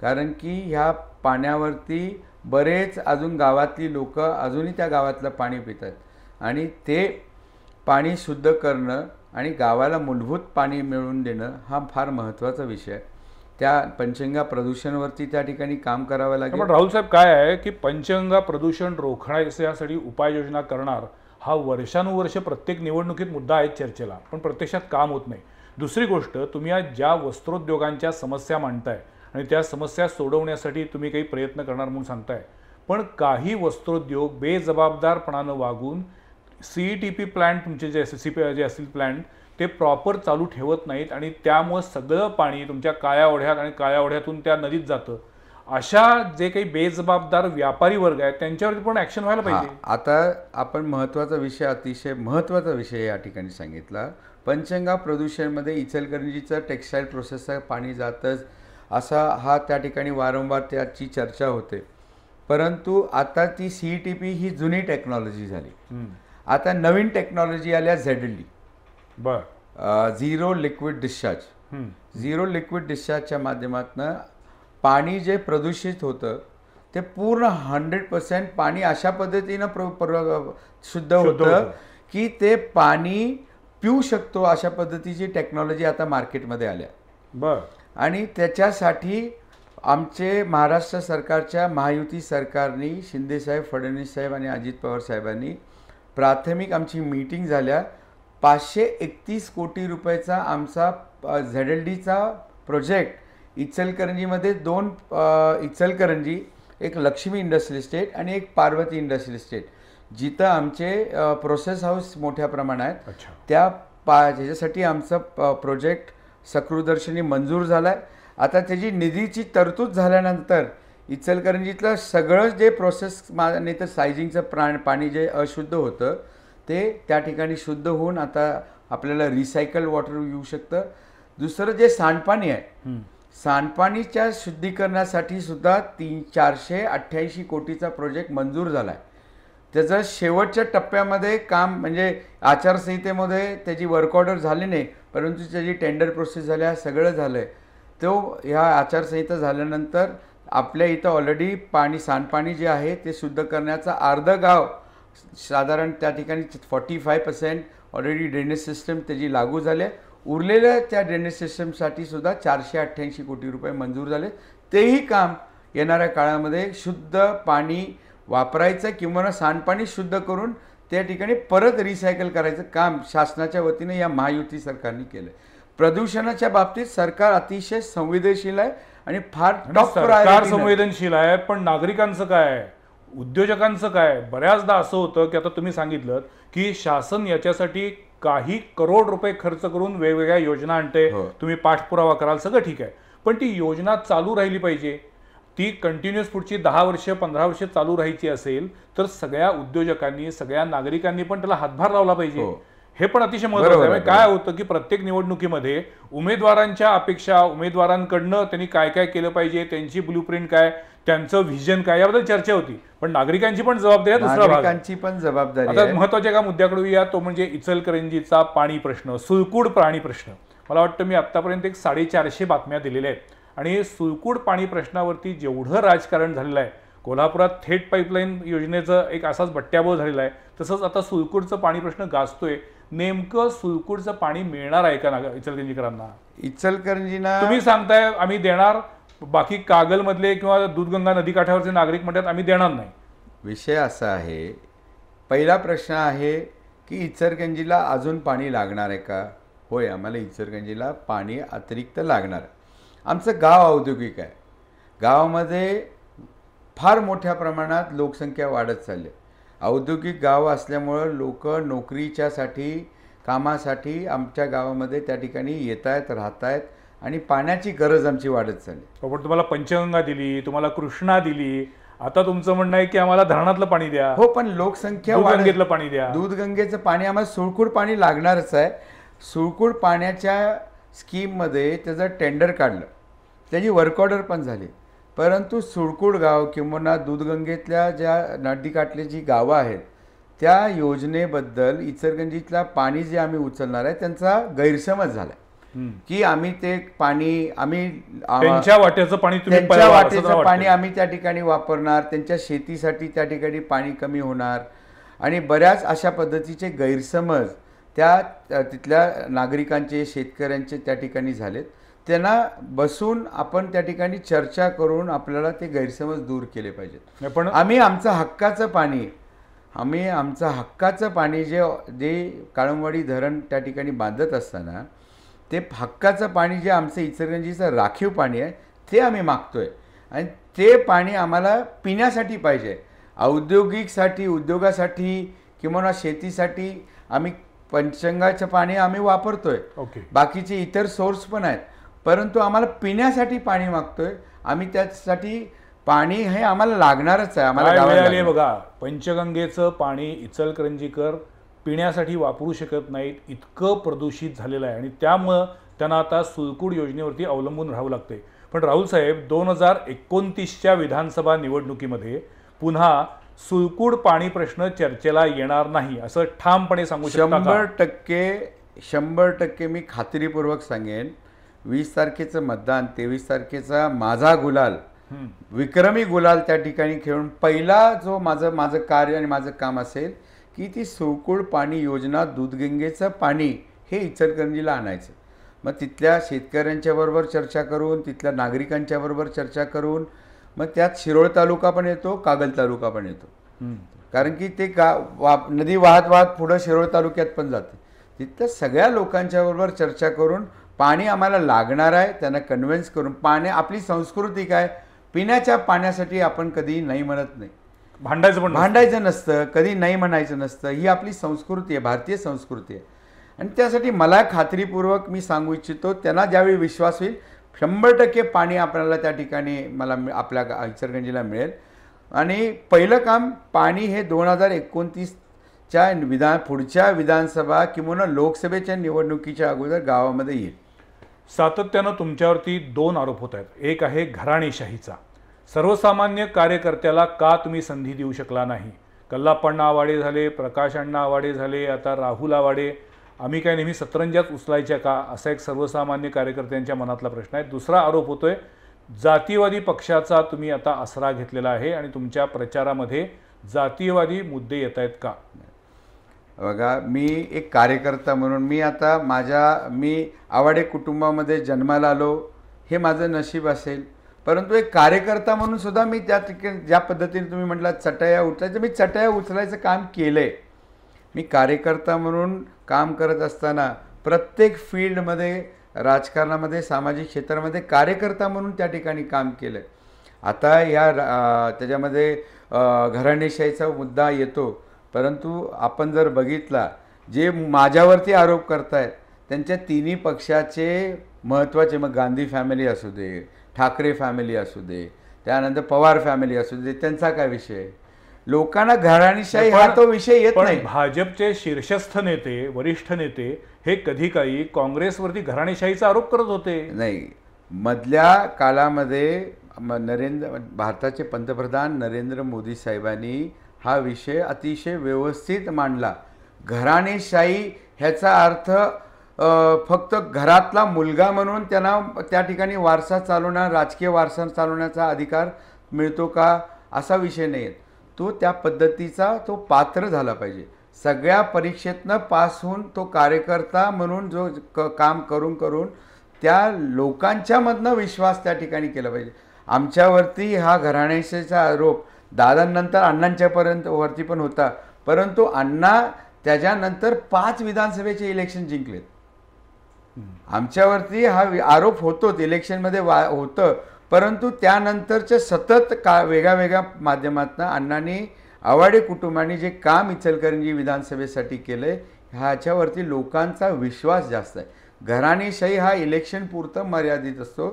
कारण की ह्या पाण्यावरती बरेच अजून गावातली लोक अजूनही त्या गावातलं पाणी पितात आणि ते पाणी शुद्ध करणं आणि गावाला मूलभूत पाणी मिळवून देणं हा फार महत्त्वाचा विषय आहे. त्या पंचगंगा प्रदूषणावरती त्या ठिकाणी काम करावं लागेल. पण राहुल साहेब काय आहे की पंचगंगा प्रदूषण रोखण्यासाठी उपाययोजना करणार हा वर्षानुवर्ष प्रत्येक निवडणुकीत मुद्दा आहे चर्चेला, पण प्रत्यक्षात काम होत नाही. दुसरी गोष्ट, तुम्ही आज ज्या वस्त्रोद्योगांच्या समस्या मांडताय आणि त्या समस्या सोडवण्यासाठी तुम्ही काही प्रयत्न करणार म्हणून सांगताय, पण काही वस्त्रोद्योग बेजबाबदारपणानं वागून CETP प्लांट तुमचे जे जे असतील प्लांट ते प्रॉपर चालू ठेवत नाहीत आणि त्यामुळे सगळं पाणी तुमच्या काळ्या ओढ्यात आणि काळ्या ओढ्यातून त्या नदीत जातं. अशा जे काही बेजबाबदार व्यापारी वर्ग आहेत त्यांच्यावरती पण ॲक्शन व्हायला पाहिजे. आता आपण महत्त्वाचा विषय, अतिशय महत्त्वाचा विषय या ठिकाणी सांगितला. पंचगंगा प्रदूषणमध्ये इचलकरंजीचं टेक्स्टाईल प्रोसेसचं पाणी जातंच असा हा त्या ठिकाणी वारंवार त्याची चर्चा होते. परंतु आता ती CETP ही जुनी टेक्नॉलॉजी झाली. आता नवीन टेक्नॉलॉजी आल्या ZLD, झिरो लिक्विड डिस्चार्जच्या माध्यमातून पाणी जे प्रदूषित होतं ते पूर्ण 100% पाणी अशा पद्धतीनं शुद्ध होतं की ते पाणी पिऊ शकतो. अशा पद्धतीची टेक्नॉलॉजी आता मार्केटमध्ये आल्या. आणि त्याच्यासाठी आमचे महाराष्ट्र सरकारच्या महायुती सरकारने शिंदेसाहेब, फडणवीस साहेब आणि अजित पवार साहेबांनी प्राथमिक आमची मीटिंग झाल्या. 531 कोटी रुपयाचा आमचा ZLDचा प्रोजेक्ट इचलकरंजीमध्ये 2 इचलकरंजी, एक लक्ष्मी इंडस्ट्रियल इस्टेट आणि एक पार्वती इंडस्ट्रियल इस्टेट, जिथं आमचे प्रोसेस हाऊस मोठ्या प्रमाणात आहेत. त्याच्यासाठी आमचा प्रोजेक्ट सकृदर्शनी मंजूर झाला आहे. आता त्याची निधीची तरतूद झाल्यानंतर इचलकरंजीतलं सगळं जे प्रोसेस नाही तर सायझिंगचं पाणी जे अशुद्ध होतं ते त्या ठिकाणी शुद्ध होऊन आता आपल्याला रिसायकल वॉटर येऊ शकतं. दुसरं जे सांडपाणी आहे सांडपाणीच्या शुद्धीकरणासाठी सुद्धा 488 कोटीचा प्रोजेक्ट मंजूर झाला आहे. त्याचं शेवटच्या टप्प्यामध्ये काम म्हणजे आचारसंहितेमध्ये त्याची वर्क ऑर्डर झाली नाही, परंतु त्याची टेंडर प्रोसेस झाल्या, सगळं झालं आहे. तो ह्या आचारसंहिता झाल्यानंतर आपल्या इथं ऑलरेडी सांडपाणी जे आहे ते शुद्ध करण्याचा अर्धं गाव साधारण त्या ठिकाणी 45% ऑलरेडी ड्रेनेज सिस्टम त्याची लागू झाली आहे. उरलेल्या त्या ड्रेनेज सिस्टमसाठी सुद्धा 488 कोटी रुपये मंजूर झाले. तेही काम येणाऱ्या काळामध्ये शुद्ध पाणी वापरायचं किंवा सांडपाणी शुद्ध करून त्या ठिकाणी परत रिसायकल करायचं काम शासनाच्या वतीने या महायुती सरकारने केलं. प्रदूषणाच्या बाबतीत सरकार अतिशय संवेदनशील आहे आणि फार टॉप सरकार संवेदनशील आहे. पण नागरिकांचं काय, उद्योजकांचं काय? बऱ्याचदा असं होतं की आता तुम्ही सांगितलं की शासन याच्यासाठी काही करोड रुपये खर्च करून वेगवेगळ्या योजना आणते, तुम्ही पाठपुरावा कराल, सगळं ठीक आहे, पण ती योजना चालू राहिली पाहिजे. ती कंटिन्युअस पुढची 10 वर्ष 15 वर्ष चालू राहायची असेल तर सगळ्या उद्योजकांनी सगळ्या नागरिकांनी पण त्याला हातभार लावला पाहिजे. हे पण अतिशय महत्त्वाचं आहे. काय होतं की प्रत्येक निवडणुकीमध्ये उमेदवारांच्या अपेक्षा, उमेदवारांकडनं त्यांनी काय काय केलं पाहिजे, त्यांची ब्लूप्रिंट काय, त्यांचं व्हिजन काय, याबद्दल चर्चा होती. पण नागरिकांची पण जबाबदारी आहे. दुसरा नागरिकांची पण जबाबदारी आहे. आता महत्त्वाच्या एका मुद्द्याकडे येऊया, तो म्हणजे इचलकरंजीचा पाणी प्रश्न, सुळकूड पाणी प्रश्न. मला वाटतं मी आतापर्यंत 450 बातम्या दिलेल्या आहेत आणि सुळकूड पाणी प्रश्नावरती जेवढं राजकारण झालेलं आहे, कोल्हापुरात थेट पाईपलाईन योजनेचं एक असाच बट्ट्याबोळ झालेला आहे, तसंच आता सुळकूडचं पाणी प्रश्न गाजतोय. नेमकं सुळकूडचं पाणी मिळणार आहे का इचलकरंजीकरांना? इचलकरंजीला तुम्ही सांगताय आम्ही देणार, बाकी कागलमधले किंवा दूधगंगा नदीकाठावरचे नागरिक म्हणतात आम्ही देणार नाही. विषय असा आहे, पहिला प्रश्न आहे की इचलकरंजीला अजून पाणी लागणार आहे का? होय, आम्हाला इचलकरंजीला पाणी अतिरिक्त लागणार आहे. आमचं गाव औद्योगिक आहे. गावामध्ये फार मोठ्या प्रमाणात लोकसंख्या वाढत चालली आहे. औद्योगिक गाव असल्यामुळं लोक नोकरीच्यासाठी, कामासाठी आमच्या गावामध्ये त्या ठिकाणी येत आहेत, राहत आहेत आणि पाण्याची गरज आमची वाढत चालली. पण तुम्हाला पंचगंगा दिली, तुम्हाला कृष्णा दिली, आता तुमचं म्हणणं आहे की आम्हाला धरणातलं पाणी द्या. हो, पण लोकसंख्या दूधगंगेतलं पाणी द्या. दूधगंगेचं पाणी आम्हाला सुळकूड पाणी लागणारच आहे. सुळकूड पाण्याच्या स्कीममध्ये त्याचं टेंडर काढलं, त्याची वर्क ऑर्डर पण झाली, परंतु सुळकूड गाव किंवा दूधगंगेतल्या ज्या नदीकाठली जी गावं आहेत त्या योजनेबद्दल इचलकरंजीतला पाणी जे आम्ही उचलणार आहे त्यांचा गैरसमज झाला की आम्ही ते पाणी त्यांच्या वाट्याचं पाणी आम्ही त्या ठिकाणी वापरणार, त्यांच्या शेतीसाठी त्या ठिकाणी पाणी कमी होणार आणि बऱ्याच अशा पद्धतीचे गैरसमज तिथल्या नागरिकांचे, शेतकऱ्यांचे त्या ठिकाणी झालेत. त्यांना बसून आपण त्या ठिकाणी चर्चा करून आपल्याला ते गैरसमज दूर केले पाहिजेत. पण आम्ही आमचं हक्काचं पाणी जे काळंबवाडी धरण त्या ठिकाणी बांधत असताना ते हक्काचं पाणी जे आमचं इचलकरंजीचं राखीव पाणी आहे ते आम्ही मागतोय आणि ते पाणी आम्हाला पिण्यासाठी पाहिजे. औद्योगिकसाठी, उद्योगासाठी किंवा शेतीसाठी आम्ही पंचगंगाचं पाणी आम्ही वापरतोय, बाकीचे इतर सोर्स पण आहेत, परंतु आम्हाला पिण्यासाठी पाणी मागतोय. आम्ही त्यासाठी पाणी हे आम्हाला लागणारच आहे. आम्हाला बघा, पंचगंगेचं पाणी इचलकरंजीकर पिण्यासाठी वापरू शकत नाहीत, इतकं प्रदूषित झालेलं आहे आणि त्यामुळं त्यांना आता सुळकूड योजनेवरती अवलंबून राहावं लागतंय. पण राहुल साहेब, 2029च्या विधानसभा निवडणुकीमध्ये पुन्हा सुळकूड पाणी प्रश्न चर्चेला येणार नाही असं ठामपणे सांगू शकता? 100% मी खात्रीपूर्वक सांगेन. 20 तारखेचं मतदान, 23 तारखेचा माझा गुलाल, विक्रमी गुलाल त्या ठिकाणी खेळून पहिला जो माझं कार्य आणि माझं काम असेल की ती सुळकूड पाणी योजना, दूधगंगेचं पाणी हे इचलकरंजीला आणायचं. मग तिथल्या शेतकऱ्यांच्या बरोबर चर्चा करून, तिथल्या नागरिकांच्या बरोबर चर्चा करून, मग त्यात शिरोळ तालुका पण येतो, कागल तालुका पण येतो, कारण की ते नदी वाहत पुढं शिरोळ तालुक्यात पण जाते. तिथल्या सगळ्या लोकांच्या बरोबर चर्चा करून पाणी आम्हाला लागणार आहे त्यांना कन्व्हिन्स करून. आपली संस्कृती काय, पिण्याच्या पाण्यासाठी आपण कधी नाही म्हणत नाही, भांडायचं नसतं, कधी नाही म्हणायचं नसतं. ही आपली संस्कृती आहे, भारतीय संस्कृती आहे. आणि त्यासाठी मला खात्रीपूर्वक मी सांगू इच्छितो, त्यांना ज्यावेळी विश्वास होईल 100% पाणी आपल्याला त्या ठिकाणी आपल्या इचलकरंजीला मिळेल. आणि पहिलं काम पाणी हे 2029च्या पुढच्या विधानसभा किंवा लोकसभेच्या निवडणुकीच्या अगोदर गावामध्ये येईल. सातत्यानं तुमच्यावरती दोन आरोप होत आहेत. एक आहे घराणेशाहीचा. सर्वसामान्य कार्यकर्त्याला का तुम्ही संधी देऊ शकला नाही? कल्लाप्पण्णा आवाडे झाले, प्रकाश अण्णा आवाडे झाले, आता राहुल आवाडे. आम्ही काय नेहमी सतरंजाच उचलायच्या का, असा एक सर्वसामान्य कार्यकर्त्यांच्या मनातला प्रश्न आहे. दुसरा आरोप होतोय जातीयवादी पक्षाचा तुम्ही आता आसरा घेतलेला आहे आणि तुमच्या प्रचारामध्ये जातीयवादी मुद्दे येत आहेत का? बघा, मी एक कार्यकर्ता म्हणून मी आवाडे कुटुंबामध्ये जन्माला आलो, हे माझं नशीब असेल. परंतु एक कार्यकर्ता म्हणून सुद्धा मी त्या ठिकाणी ज्या पद्धतीने तुम्ही म्हटलात चटया उचलायचं, मी चटया उचलायचं काम केलं आहे. मी कार्यकर्ता म्हणून काम करत असताना प्रत्येक फील्डमध्ये, राजकारणामध्ये, सामाजिक क्षेत्रामध्ये कार्यकर्ता म्हणून त्या ठिकाणी काम केलं आहे. आता त्याच्यामध्ये घराणेशाहीचा मुद्दा येतो, परंतु आपण जर बघितला, जे माझ्यावरती आरोप करतायत त्यांच्या तिन्ही पक्षाचे महत्त्वाचे, मग गांधी फॅमिली असू दे, ठाकरे फॅमिली असू दे, त्यानंतर पवार फॅमिली असू दे, त्यांचा काय विषय? लोकांना घराणेशाही हा तो विषय येत नाही. भाजपचे शीर्षस्थ नेते, वरिष्ठ नेते हे कधी काही काँग्रेसवरती घराणेशाहीचा आरोप करत होते. नाही, मधल्या काळामध्ये भारताचे पंतप्रधान नरेंद्र मोदी साहेबांनी हा विषय अतिशय व्यवस्थित मांडला. घराणेशाही ह्याचा अर्थ फक्त घरातला मुलगा म्हणून त्यांना त्या ठिकाणी वारसा चालवणार, राजकीय वारसा चालवण्याचा अधिकार मिळतो का, असा विषय नाही आहे. तो त्या पद्धतीचा तो पात्र झाला पाहिजे. सगळ्या परीक्षेतनं पास होऊन तो कार्यकर्ता म्हणून जो काम करून करून त्या लोकांच्यामधनं विश्वास त्या ठिकाणी केला पाहिजे. आमच्यावरती हा घराणेशाहीचा आरोप दादांनंतर अण्णांच्यापर्यंत वरती पण होता, परंतु अण्णा त्याच्यानंतर 5 विधानसभेचे इलेक्शन जिंकलेत. आमच्यावरती हा आरोप होतोच, इलेक्शनमध्ये होतं, परंतु त्यानंतरच्या सतत वेगळ्या वेगळ्या माध्यमातून अण्णांनी, आवाडे कुटुंबाने जे काम इचलकरंजी विधानसभेसाठी केलंय, ह्याच्यावरती लोकांचा विश्वास जास्त आहे. घराणेशाही हा इलेक्शन पुरतं मर्यादित असतो.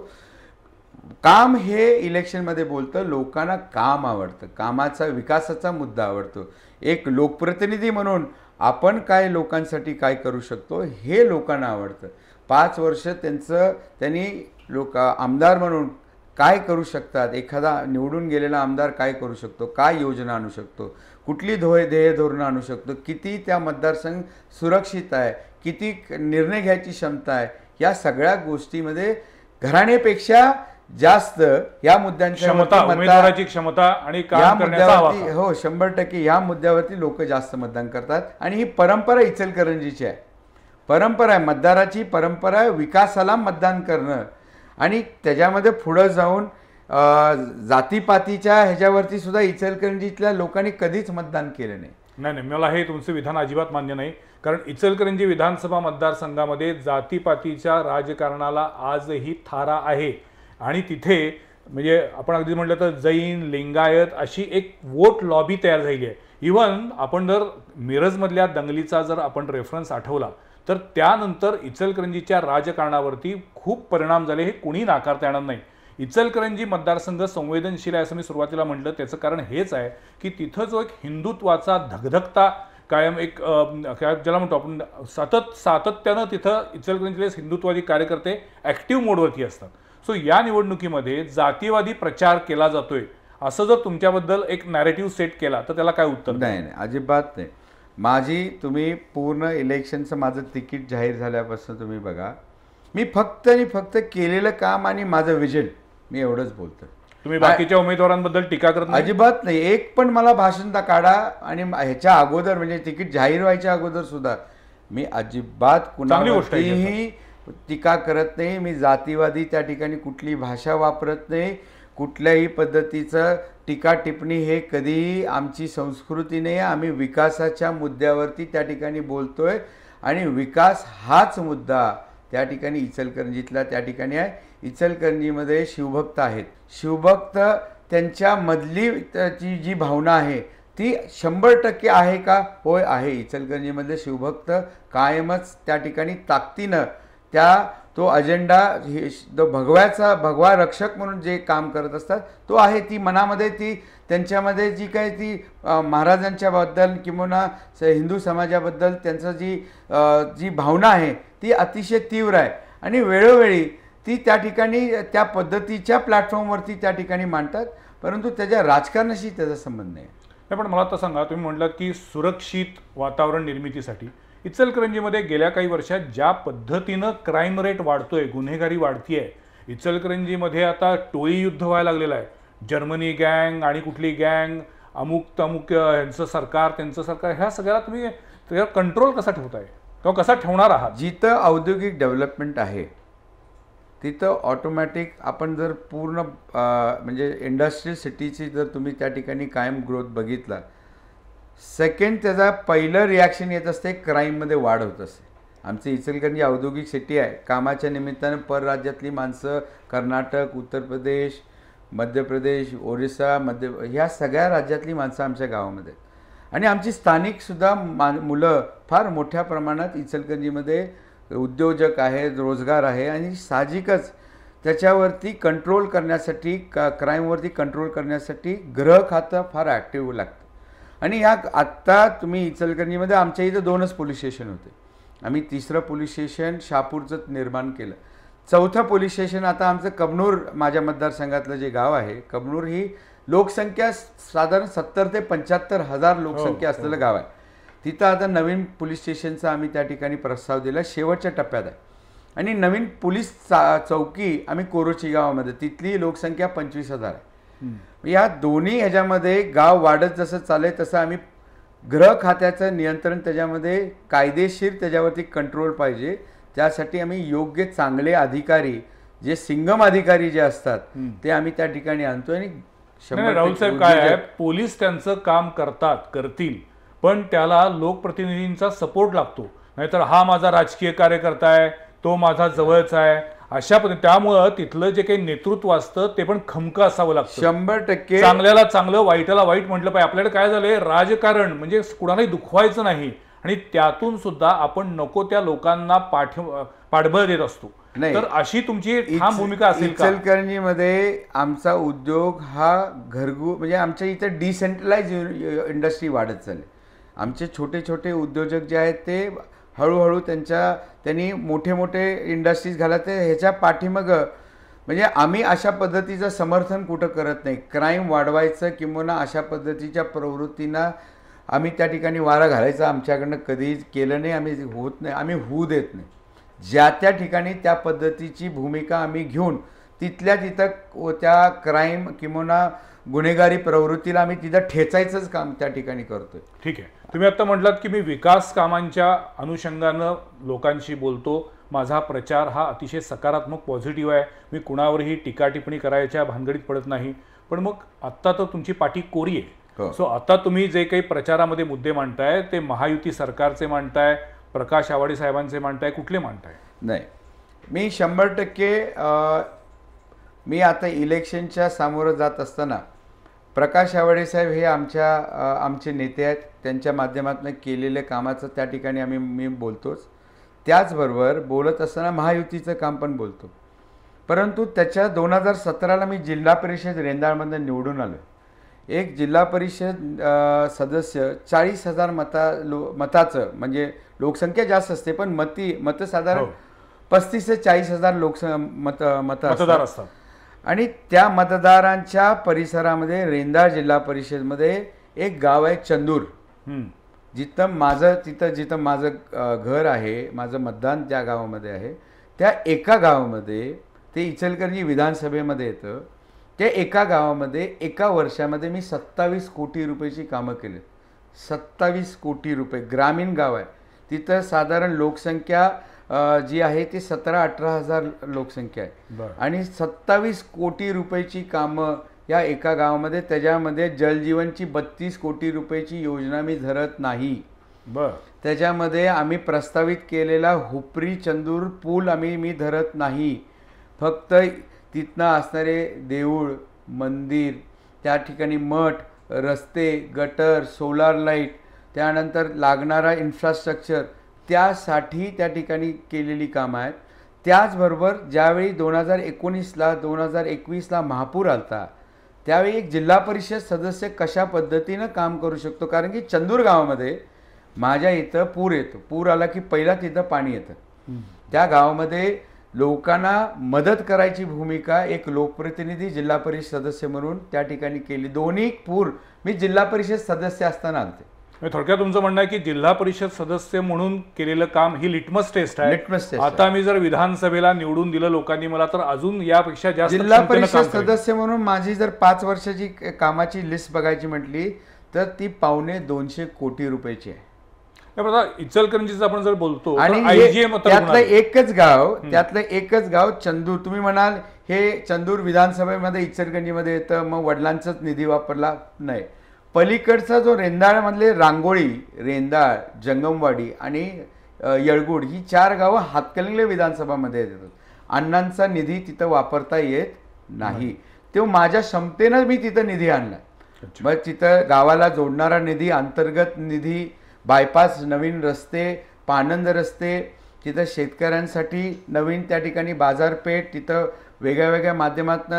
काम हे इलेक्शनमध्ये बोलतं, लोकांना काम आवडतं, कामाचा, विकासाचा मुद्दा आवडतो. एक लोकप्रतिनिधी म्हणून आपण काय लोकांसाठी काय करू शकतो हे लोकांना आवडतं. 5 वर्ष त्यांनी आमदार म्हणून काय करू शकतात, एखादा निवडून गेलेला आमदार काय करू शकतो, काय योजना आणू शकतो, कुठली ध्येय धोरणं आणू शकतो, किती त्या मतदारसंघ सुरक्षित आहे, किती निर्णय घ्यायची क्षमता आहे, या सगळ्या गोष्टीमध्ये घराणेपेक्षा जास्त या मुद्द्यांच्या उमेदवाराची क्षमता आणि काम करण्याचा, हो 100% या मुद्द्यावरती लोक जास्त मतदान करतात. आणि ही परंपरा इचलकरंजीची आहे, परंपरा आहे, मतदाराची परंपरा आहे, विकासाला मतदान करणं. आणि त्याच्यामध्ये पुढं जाऊन जातीपातीच्या ह्याच्यावरती सुद्धा इचलकरंजीतल्या लोकांनी कधीच मतदान केलं नाही. नाही, मला हे तुमचं विधान अजिबात मान्य नाही. कारण इचलकरंजी विधानसभा मतदारसंघामध्ये जातीपातीच्या राजकारणाला आजही थारा आहे. आणि तिथे म्हणजे आपण अगदी म्हटलं तर जैन, लिंगायत अशी एक वोट लॉबी तयार झाली आहे. इवन आपण जर मिरजमधल्या दंगलीचा जर आपण रेफरन्स आठवला तर त्यानंतर इचलकरंजीच्या राजकारणावरती खूप परिणाम झाले, हे कुणी नाकारता येणार नाही. इचलकरंजी मतदारसंघ संवेदनशील आहे असं मी सुरुवातीला म्हटलं. त्याचं कारण हेच आहे की तिथं जो एक हिंदुत्वाचा धगधगता कायम एक ज्याला म्हणतो आपण सातत्यानं तिथं इचलकरंजीतले हिंदुत्ववादी कार्यकर्ते ॲक्टिव्ह मोडवरती असतात. सो या निवडणुकीमध्ये जातीवादी प्रचार केला जातोय असं जर तुमच्याबद्दल एक नॅरेटिव्ह सेट केला तर त्याला काय उत्तर? नाही, अजिबात नाही. तुम्ही पूर्ण इलेक्शनचं माझं तिकीट जाहीर झाल्यापासून तुम्ही बघा, मी फक्त आणि फक्त केलेलं काम आणि माझं विजन, मी एवढंच बोलतो. तुम्ही बाकीच्या उमेदवारांबद्दल टीका करत नाही? अजिबात नाही. एक पण मला भाषण काढा. आणि ह्याच्या अगोदर म्हणजे तिकीट जाहीर व्हायच्या अगोदर सुद्धा मी अजिबात कुणावरतीही टीका करत नाही. मी जातीवादी त्या ठिकाणी कुठली भाषा वापरत नाही. कुठल्याही पद्धतीचं टीका टिप्पणी हे कधीही आमची संस्कृती नाही. आम्ही विकासाच्या मुद्द्यावरती त्या ठिकाणी बोलतोय आणि विकास हाच मुद्दा त्या ठिकाणी इचलकरंजीतला त्या ठिकाणी आहे. इचलकरंजीमध्ये शिवभक्त आहेत. शिवभक्त त्यांच्यामधली जी भावना आहे ती 100% आहे का? होय आहे. इचलकरंजीमधले शिवभक्त कायमच त्या ठिकाणी ताकदीनं तो अजेंडा भगवा रक्षक म्हणून जे काम करत असतात तो आहे. ती मनामध्ये ती त्यांच्यामध्ये जी काही ती महाराजांच्या बद्दल किंवा हिंदू समाजाबद्दल त्यांचं जी भावना आहे ती अतिशय तीव्र आहे. आणि वेळोवेळी ती त्या ठिकाणी त्या पद्धतीच्या प्लॅटफॉर्मवरती त्या ठिकाणी मांडतात, परंतु त्याच्या राजकारणाशी त्याचा संबंध नाही. पण मला आता सांगा, तुम्ही म्हटलात की सुरक्षित वातावरण निर्मितीसाठी इचलकरंजीमध्ये गेल्या काही वर्षात ज्या पद्धतीनं क्राईम रेट वाढतोय, गुन्हेगारी वाढतीये, इचलकरंजीमध्ये आता टोळी युद्ध व्हायला लागलेलं आहे. जर्मनी गँग आणि कुठली गँग, अमुक तमुक, यांचं सरकार त्यांचं सरकार, ह्या सगळ्याला तुम्ही त्याच्यावर कंट्रोल कसा ठेवताय किंवा कसा ठेवणार आहात? जिथं औद्योगिक डेव्हलपमेंट आहे तिथं ऑटोमॅटिक आपण जर पूर्ण म्हणजे इंडस्ट्रियल सिटीची जर तुम्ही त्या ठिकाणी कायम ग्रोथ बघितला, सेकंड त्याचा पहिलं रिॲक्शन येत असते क्राईममध्ये वाढ होत असते. आमची इचलकरंजी औद्योगिक सिटी आहे. कामाच्या निमित्तानं परराज्यातली माणसं कर्नाटक, उत्तर प्रदेश, मध्य प्रदेश, ओरिसा, ह्या सगळ्या राज्यातली माणसं आमच्या गावामध्ये आहेत. आणि आमची स्थानिकसुद्धा मुलं फार मोठ्या प्रमाणात इचलकरंजीमध्ये उद्योजक आहेत, रोजगार आहे. आणि साहजिकच त्याच्यावरती कंट्रोल करण्यासाठी, क्राईमवरती कंट्रोल करण्यासाठी गृह खातं फार ॲक्टिव्ह लागतं. आणि ह्या आत्ता तुम्ही इचलकरंजीमध्ये आमच्या इथं 2च पोलीस स्टेशन होते. आम्ही 3रं पोलीस स्टेशन शहापूरचं निर्माण केलं. 4थं पोलीस स्टेशन आता आमचं कबनूर, माझ्या मतदारसंघातलं जे गाव आहे कबनूर, ही लोकसंख्या साधारण 70 ते 75 हजार लोकसंख्या असलेलं गाव आहे. तिथं आता नवीन पोलीस स्टेशनचा आम्ही त्या ठिकाणी प्रस्ताव दिला, शेवटच्या टप्प्यात आहे. आणि नवीन पोलीस चौकी आम्ही कोरोची गावामध्ये, तिथली लोकसंख्या 25,000 आहे. या दोन्ही ह्याच्यामध्ये गाव वाढत जसं चालेल तसं आम्ही गृह खात्याचं नियंत्रण, त्याच्यामध्ये कायदेशीर त्याच्यावरती कंट्रोल पाहिजे. त्यासाठी आम्ही योग्य चांगले अधिकारी, जे सिंगम अधिकारी जे असतात ते आम्ही त्या ठिकाणी आणतो. आणि राहुल साहेब, काय आहे, पोलीस त्यांचं काम करतील, पण त्याला लोकप्रतिनिधींचा सपोर्ट लागतो. नाहीतर हा माझा राजकीय कार्यकर्ता आहे, तो माझा जवळचा आहे, अशा पद्धतीने. त्यामुळं तिथलं जे काही नेतृत्व असतं ते पण खमकं असावं लागतं. 100% चांगल्याला चांगलं, वाईटाला वाईट म्हटलं पाहिजे. आपल्याकडे काय झालंय, राजकारण म्हणजे कुणालाही दुखवायचं नाही, आणि त्यातून सुद्धा आपण नको त्या लोकांना पाठबळ देत असतो. तर अशी तुमची ठाम भूमिका असेल का? इचलकरंजीमध्ये आमचा उद्योग हा म्हणजे आमच्या इथं डिसेंट्रलाइज इंडस्ट्री वाढत चालली. आमचे छोटे छोटे उद्योजक जे आहेत ते हळूहळू त्यांनी मोठे मोठे इंडस्ट्रीज घालत आहे. ह्याच्या पाठीमागं म्हणजे आम्ही अशा पद्धतीचं समर्थन कुठं करत नाही. क्राईम वाढवायचं किंवा अशा पद्धतीच्या प्रवृत्तींना आम्ही त्या ठिकाणी वारा घालायचा आमच्याकडनं कधीही केलं नाही. आम्ही होत नाही, आम्ही होऊ देत नाही. ज्या त्या ठिकाणी त्या पद्धतीची भूमिका आम्ही घेऊन तिथल्या तिथं त्या क्राईम किंवा गुन्हेगारी प्रवृत्तीला आम्ही तिथं ठेचायचंच काम त्या ठिकाणी करतोय. ठीक आहे. तुम्ही आता म्हटलात की मी विकास कामांच्या अनुषंगानं लोकांशी बोलतो, माझा प्रचार हा अतिशय सकारात्मक, पॉझिटिव्ह आहे, मी कुणावरही टीका टिप्पणी करायच्या भानगडीत पडत नाही. पण मग आत्ता तर तुमची पाठी कोरी आहे. सो आता तुम्ही जे काही प्रचारामध्ये मुद्दे मांडताय ते महायुती सरकारचे मांडताय, प्रकाश आवाडे साहेबांचे मांडताय, कुठले मांडताय? नाही, मी 100% मी आता इलेक्शनच्या सामोरं जात असताना प्रकाश आवाडे साहेब हे आमचे नेते आहेत. त्यांच्या माध्यमातून केलेल्या कामाचं त्या ठिकाणी मी बोलतोच. त्याचबरोबर बोलत असताना महायुतीचं काम पण बोलतो. परंतु त्याच्या 2017ला मी जिल्हा परिषद रेंदाळमधून निवडून आलो. एक जिल्हा परिषद सदस्य 40,000 मताचं, म्हणजे लोकसंख्या जास्त असते पण मतं साधारण 35 ते 40,000 मतदार असतात. आणि त्या मतदारांच्या परिसरामध्ये रेंदाळ जिल्हा परिषदमध्ये एक गाव आहे चंदूर, जिथं माझं घर आहे, माझं मतदान त्या गावामध्ये आहे. त्या एका गावामध्ये, ते इचलकरंजी विधानसभेमध्ये येतं, त्या एका गावामध्ये एका वर्षामध्ये मी 27 कोटी रुपयाची कामं केली. 27 कोटी रुपये. ग्रामीण गाव आहे. तिथं साधारण लोकसंख्या जी आहे ती 17-18 हजार लोकसंख्या आहे. आणि 27 कोटी रुपयाची कामं या एका गावामध्ये. त्याच्यामध्ये जलजीवनची 32 कोटी रुपयाची योजना मी धरत नाही. त्याच्यामध्ये आम्ही प्रस्तावित केलेला हुपरी चंदूर पूल मी धरत नाही. फक्त तिथनं असणारे देऊळ, मंदिर, त्या ठिकाणी मठ, रस्ते, गटर, सोलार लाईट, त्यानंतर लागणारा इन्फ्रास्ट्रक्चर, त्यासाठी त्या ठिकाणी केलेली कामं आहेत. त्याचबरोबर ज्यावेळी 2019ला 2021ला महापूर आलता, त्यावेळी एक जिल्हा परिषद सदस्य कशा पद्धतीनं काम करू शकतो, कारण की चंदूर गावामध्ये माझ्या इथं पूर येतो. पूर आला की पहिला तिथं पाणी येतं. त्या गावामध्ये लोकांना मदत करायची भूमिका एक लोकप्रतिनिधी जिल्हा परिषद सदस्य म्हणून त्या ठिकाणी केली. दोन्ही मी जिल्हा परिषद सदस्य असताना आलते. थोडक्यात तुमचं म्हणणं आहे की जिल्हा परिषद सदस्य म्हणून केलेलं काम ही लिटमस टेस्ट आहे. आता मी जर विधानसभेला निवडून दिलं लोकांनी मला तर अजून यापेक्षा जास्त जिल्हा परिषद सदस्य म्हणून माझी जर 5 वर्षाची कामाची लिस्ट बघायची म्हटली तर ती 250 कोटी रुपयाची आहे. इचलकरंजीचं आपण जर बोलतो आणि त्यातलं एकच गाव चंदूर. तुम्ही म्हणाल हे चंदूर विधानसभेमध्ये इचलकरंजीमध्ये येतं, मग वडिलांचाच निधी वापरला नाही. पलीकडचा जो रेंदाळमधले रांगोळी, रेंदाळ, जंगमवाडी आणि येळगुड ही 4 गावं हातकणंगले विधानसभामध्ये येतात. अण्णांचा निधी तिथं वापरता येत नाही. तो माझ्या क्षमतेनं मी तिथं निधी आणला. मग तिथं गावाला जोडणारा निधी, अंतर्गत निधी, बायपास, नवीन रस्ते, पानंद रस्ते, तिथं शेतकऱ्यांसाठी नवीन त्या ठिकाणी बाजारपेठ, तिथं वेगळ्या वेगळ्या माध्यमातून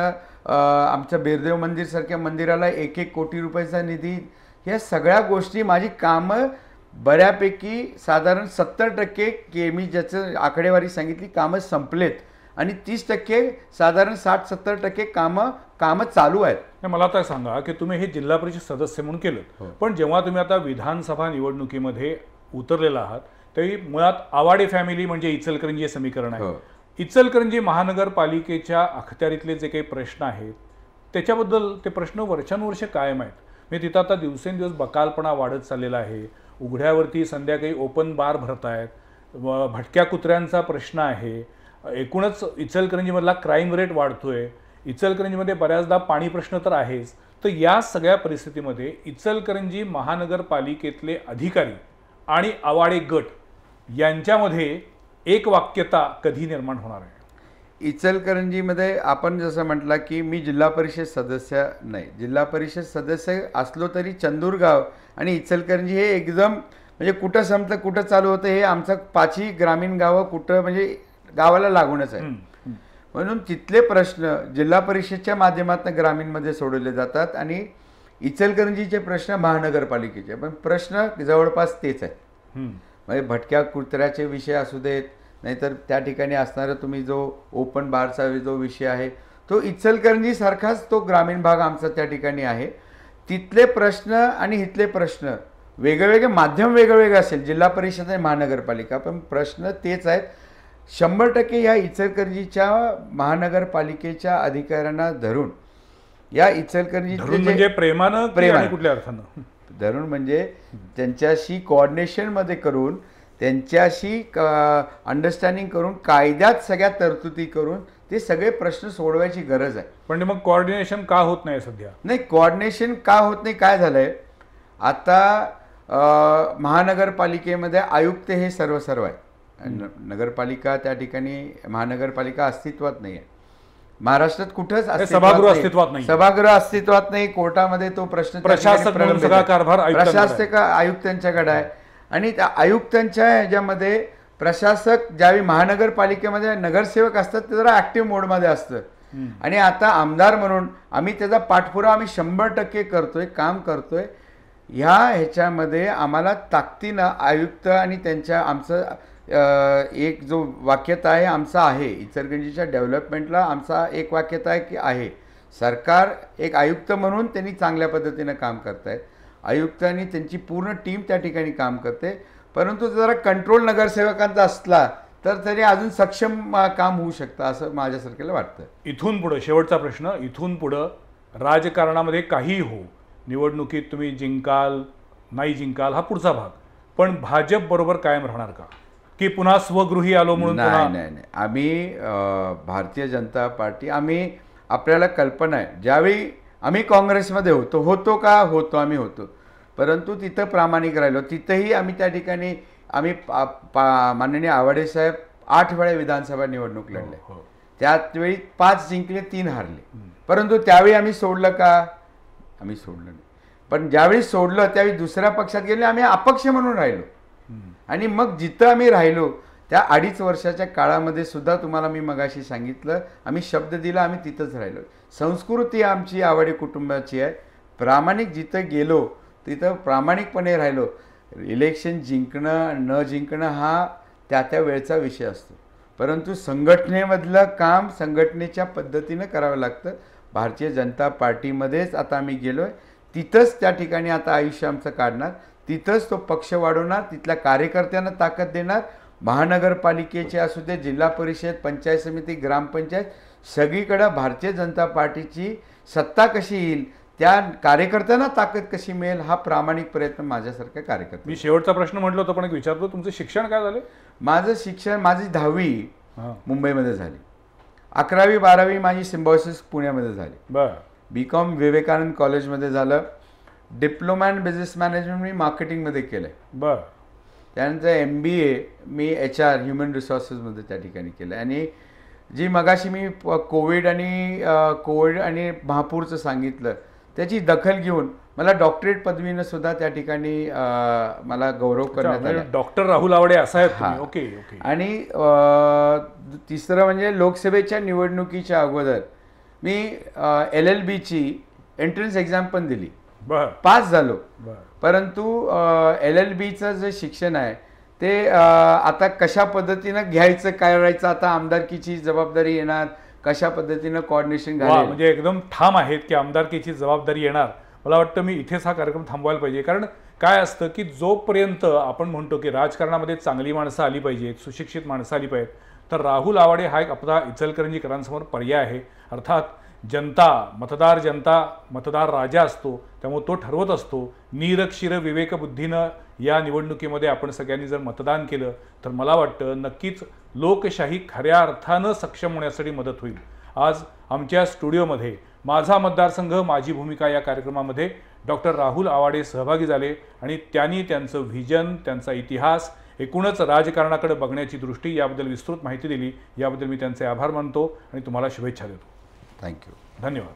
आमच्या बिरदेव मंदिरसारख्या मंदिराला 1-1 कोटी रुपयाचा निधी. ह्या सगळ्या गोष्टी माझी कामं बऱ्यापैकी साधारण 70% मी ज्याचं आकडेवारी सांगितली कामं संपलेत आणि 30% साधारण 60-70% कामं चालू आहेत. मला आता सांगा की तुम्ही हे जिल्हा परिषद सदस्य म्हणून केलं, पण जेव्हा तुम्ही आता विधानसभा निवडणुकीमध्ये उतरलेला आहात तेही मुळात आवाडे फॅमिली म्हणजे इचलकरंजी हे समीकरण आहे. इचलकरंजी महानगरपालिकेच्या अखत्यारीतले जे काही प्रश्न आहेत त्याच्याबद्दल ते प्रश्न वर्षानुवर्ष कायम आहेत. म्हणजे तिथं आता दिवसेंदिवस बकालपणा वाढत चाललेला आहे. उघड्यावरती संध्याकाळी ओपन बार भरत आहेत. भटक्या कुत्र्यांचा प्रश्न आहे. एकूणच इचलकरंजीमधला क्राईम रेट वाढतोय. इचलकरंजीमध्ये बऱ्याचदा पाणी प्रश्न तर आहेच. तर या सगळ्या परिस्थितीमध्ये इचलकरंजी महानगरपालिकेतले अधिकारी आणि आवाडे गट यांच्यामध्ये एक वाक्यता कधी निर्माण होणार आहे? इचलकरंजीमध्ये आपण जसं म्हटलं की मी जिल्हा परिषद सदस्य नाही. जिल्हा परिषद सदस्य असलो तरी चंदूरगाव आणि इचलकरंजी हे एकदम म्हणजे कुठं संपलं कुठं चालू होतं हे आमचं 5ही ग्रामीण गावं कुठं म्हणजे गावाला लागूनच आहे. म्हणून तिथले प्रश्न जिल्हा परिषदच्या माध्यमातून ग्रामीणमध्ये सोडवले जातात आणि इचलकरंजीचे प्रश्न महानगरपालिकेचे पण प्रश्न जवळपास तेच आहेत. म्हणजे भटक्या कुत्र्याचे विषय असू देत, नाहीतर त्या ठिकाणी असणारा तुम्ही जो ओपन बारचा जो विषय आहे तो इचलकरंजीसारखाच तो ग्रामीण भाग आमचा त्या ठिकाणी आहे. तिथले प्रश्न आणि इथले प्रश्न वेगवेगळे, माध्यम वेगवेगळे असेल जिल्हा परिषद आणि महानगरपालिका, पण प्रश्न तेच आहेत. 100% या इचलकरंजीच्या महानगरपालिकेच्या अधिकाऱ्यांना धरून या इचलकरंजीचे म्हणजे प्रेमानं कुठल्या अर्थानं धरून म्हणजे त्यांच्याशी कोऑर्डिनेशनमध्ये करून त्यांच्याशी अंडरस्टँडिंग करून कायद्यात सगळ्या तरतुदी करून ते सगळे प्रश्न सोडवायची गरज आहे. पण मग कोऑर्डिनेशन का होत नाही सध्या? नाही, कोऑर्डिनेशन का होत नाही, काय झालंय आता महानगरपालिकेमध्ये आयुक्त हे सर्व आहे. नगरपालिका त्या ठिकाणी महानगरपालिका अस्तित्वात नाही आहे. महाराष्ट्रात कुठंच सभागृह अस्तित्वात नाही. सभागृह अस्तित्वात नाही. कोर्टामध्ये तो प्रश्न प्रशासक आयुक्तांच्याकडे आहे आणि त्या आयुक्तांच्या ह्याच्यामध्ये प्रशासक ज्यावेळी महानगरपालिकेमध्ये नगरसेवक असतात ते जरा ऍक्टिव्ह मोडमध्ये असतं. आणि आता आमदार म्हणून आम्ही त्याचा पाठपुरावा आम्ही 100% करतोय, काम करतोय. ह्याच्यामध्ये आम्हाला ताकदीनं आयुक्त आणि त्यांच्या आमचं एक जो वाक्यता आहे आमचा आहे इचलकरंजीच्या डेव्हलपमेंटला आमचा एक वाक्यता आहे की आहे सरकार एक आयुक्त म्हणून त्यांनी चांगल्या पद्धतीनं काम करतायत. आयुक्तांनी त्यांची पूर्ण टीम त्या ठिकाणी काम करते. परंतु जरा कंट्रोल नगरसेवकांचा असला तर तरी अजून सक्षम काम होऊ शकतं असं माझ्यासारख्याला वाटतं. इथून पुढं शेवटचा प्रश्न, इथून पुढं राजकारणामध्ये काहीही हो, निवडणुकीत तुम्ही जिंकाल नाही जिंकाल हा पुढचा भाग, पण भाजप बरोबर कायम राहणार का की पुन्हा स्वगृही आलो म्हणून? नाही, आम्ही भारतीय जनता पार्टी, आम्ही आपल्याला कल्पना आहे ज्यावेळी आम्ही काँग्रेसमध्ये होतो आम्ही होतो, परंतु तिथं प्रामाणिक राहिलो. तिथंही आम्ही त्या ठिकाणी आम्ही माननीय आवाडे साहेब 8 वेळा विधानसभा निवडणूक लढले. त्यावेळी 5 जिंकले, 3 हारले. परंतु त्यावेळी आम्ही सोडलं का? आम्ही सोडलं नाही. पण ज्यावेळी सोडलं त्यावेळी दुसऱ्या पक्षात गेले, आम्ही अपक्ष म्हणून राहिलो. आणि मग जिथं आम्ही राहिलो त्या 2.5 वर्षाच्या काळामध्ये सुद्धा तुम्हाला मी मगाशी सांगितलं आम्ही शब्द दिला, आम्ही तिथंच राहिलो. संस्कृती आमची आवाडे कुटुंबाची आहे. प्रामाणिक जिथं गेलो तिथं प्रामाणिकपणे राहिलो. इलेक्शन जिंकणं न जिंकणं हा त्या वेळचा विषय असतो, परंतु संघटनेमधलं काम संघटनेच्या पद्धतीनं करावं लागतं. भारतीय जनता पार्टीमध्येच आता आम्ही गेलो आहे, तिथंच त्या ठिकाणी आता आयुष्य आमचं काढणार, तिथंच तो पक्ष वाढवणार, तिथल्या कार्यकर्त्यांना ताकद देणार. महानगरपालिकेचे असू दे, जिल्हा परिषद, पंचायत समिती, ग्रामपंचायत, सगळीकडं भारतीय जनता पार्टीची सत्ता कशी येईल, त्या कार्यकर्त्यांना ताकद कशी मिळेल, हा प्रामाणिक प्रयत्न माझ्यासारख्या कार्यकर्ते. मी शेवटचा प्रश्न म्हटलं होतं पण एक विचारतो, तुमचं शिक्षण काय झालं? माझं शिक्षण, माझी 10वी मुंबईमध्ये झाली, 11वी 12वी माझी सिम्बायोसिस पुण्यामध्ये झाली. बरं. BCom विवेकानंद कॉलेजमध्ये झालं. डिप्लोमा इन बिझनेस मॅनेजमेंट मी मार्केटिंगमध्ये केलं आहे. बरं. त्यानंतर MBA मी HR ह्युमन रिसोर्सेसमध्ये त्या ठिकाणी केलं. आणि जी मगाशी मी कोविड आणि महापूरचं सांगितलं, त्याची दखल घेऊन मला डॉक्टरेट पदवीनं सुद्धा त्या ठिकाणी मला गौरव करण्यात आला. डॉक्टर राहुल आवडे असा आहे तुम्ही. Okay okay. आणि तिसरं म्हणजे लोकसभेच्या निवडणुकीच्या अगोदर मी LLBची एंट्रन्स एक्झाम पण दिली. बरं. पास झालो. बरं. परंतु LLBचं जे शिक्षण आहे ते आता कशा पद्धतीनं घ्यायचं, काय करायचं, आता आमदारकीची जबाबदारी येणार, कशा पद्धतीनं कोऑर्डिनेशन घालेल. म्हणजे एकदम ठाम आहेत की आमदारकीची जबाबदारी येणार. मला वाटतं मी इथेच हा कार्यक्रम थांबवायला पाहिजे, कारण काय असतं की जोपर्यंत आपण म्हणतो की राजकारणामध्ये चांगली माणसं आली पाहिजेत, सुशिक्षित माणसं आली पाहिजेत, तर राहुल आवाडे हा एक आपला इचलकरंजीकरांसमोर पर्याय आहे. अर्थात जनता मतदार राजा असतो, त्यामुळे तो ठरवत असतो. नीरक्षीर विवेकबुद्धीनं या निवडणुकीमध्ये आपण सगळ्यांनी जर मतदान केलं तर मला वाटतं नक्कीच लोकशाही खऱ्या अर्थानं सक्षम होण्यासाठी मदत होईल. आज आमच्या स्टुडिओमध्ये माझा मतदारसंघ माझी भूमिका या कार्यक्रमामध्ये डॉक्टर राहुल आवाडे सहभागी झाले आणि त्यांनी त्यांचं व्हिजन, त्यांचा इतिहास, एकूणच राजकारणाकडे बघण्याची दृष्टी याबद्दल विस्तृत माहिती दिली. याबद्दल मी त्यांचे आभार मानतो आणि तुम्हाला शुभेच्छा देतो. थँक्यू. धन्यवाद.